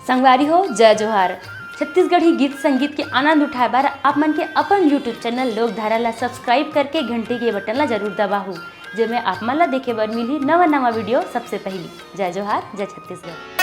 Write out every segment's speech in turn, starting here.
संगवारी हो जय जोहार। छत्तीसगढ़ी गीत संगीत के आनंद उठाए बार आप मन के अपन यूट्यूब चैनल लोकधारा ला सब्सक्राइब करके घंटी के बटन ला जरूर दबाहू, जेमे आप मन ला देखे बर मिली नवा नवा वीडियो सबसे पहली। जय जोहार, जय छत्तीसगढ़।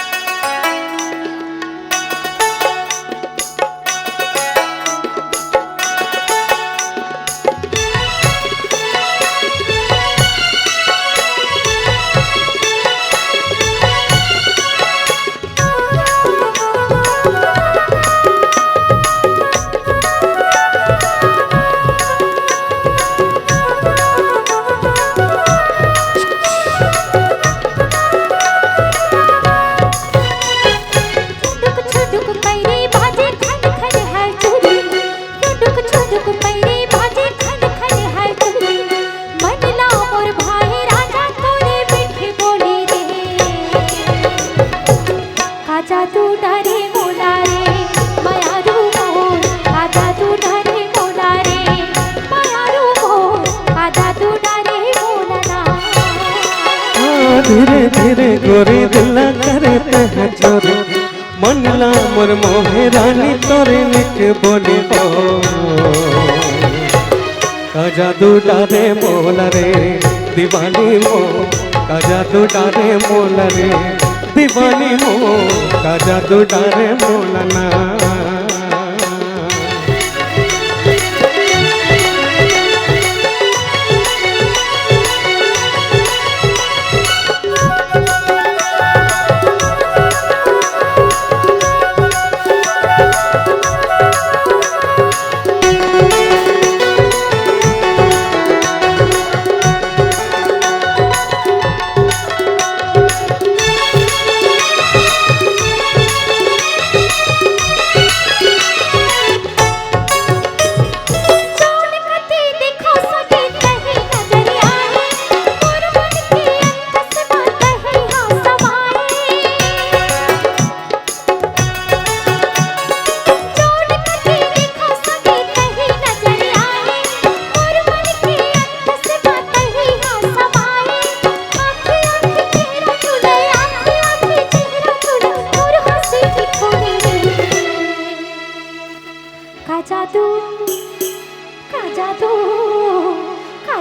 धीरे धीरे गोरी दिला करे तह चोरी मनला मोर मोहे रानी तोरे निक बोले हो का जादू डारे मोला रे दीवानी मो का जादू डारे मोला रे दीवानी मो का जादू डारे मोला ना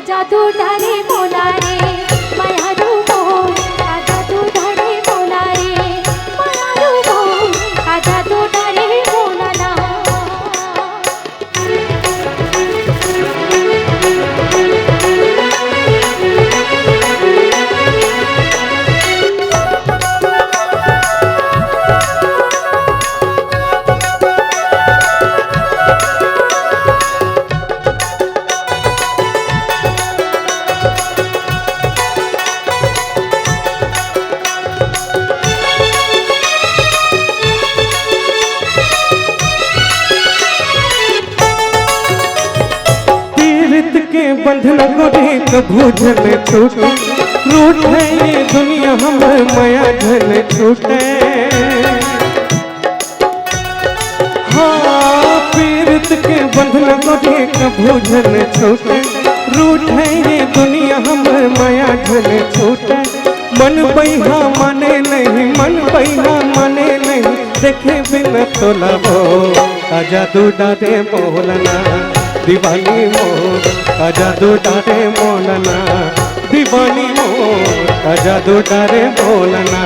जादू डारे मोला रे मायारू मोर का जादू डारे मोला रे मायारू मोर का जादू डारे मोला ना बंधन गोरी कभूजन छूटे रूठ है ये दुनिया हम माया धन छूटे हाँ पीरत के बंधन गोरी कभूजन छूटे रूठ है ये दुनिया हम माया धन छूटे मन बैहा माने नहीं मन बैहा माने नहीं देखे बिना तोला वो का जादू डारे मोलना दीवानी मोर का जादू डारे मोलना दीवानी मोर का जादू डारे मोलना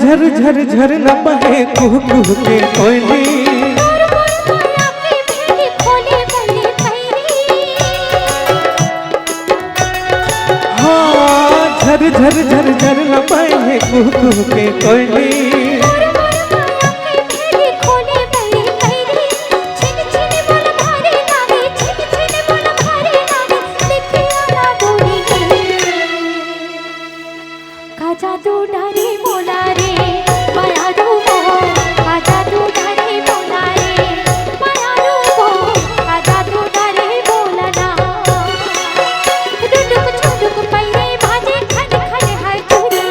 झर झर झर न बहे कुह कुह के कोयली हाँ झर झर झर झर न बहे कुह कुह के कोयली जादू डरे मोला रे मायारू मोर का जादू डरे मोला रे मायारू मोर का जादू डरे मोला ना रुडुक छुडुक पैरे बाजे खन खन हर चूड़ी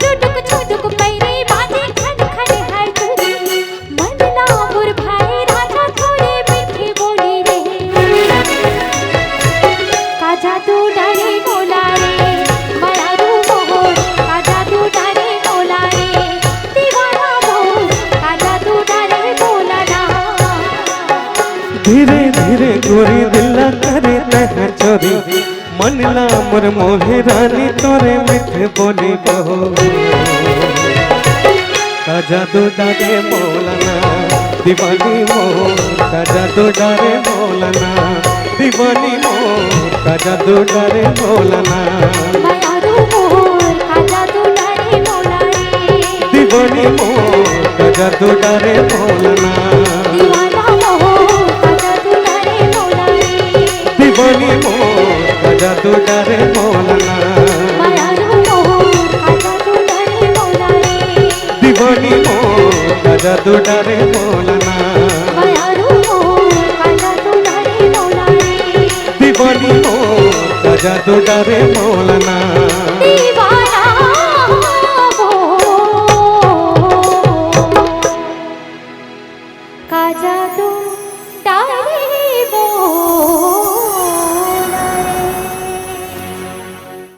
रुडुक छुडुक पैरे बाजे खन खन हर चूड़ी मन ना मोर भाई राजा थोड़े मीठे बोली रे का जादू डरे मोला रे मायारू मोर का जादू डरे मोला रे दीवाना मोर का जादू डरे मोला ना धीरे धीरे गोरी दिल करे तह चोरी मनला मोर मोहे रानी तोरे मिठे बोली कहो का जादू डारे मोलना दीवानी मोर का जादू डारे मोलना दीवानी मोर का जादू डारे मोलना मायारू मोर का जादू डरे मोला रे दीवानी मोर का जादू डारे मोलना दीवाना मोर का जादू डरे मोला रे दीवानी मोर का जादू डारे मोलना मायारू मोर का जादू डरे मोला रे दीवानी मोर का जादू डारे मोलना मायारू मोर का जादू डरे मोला रे दीवानी मोर का जादू डारे मोलना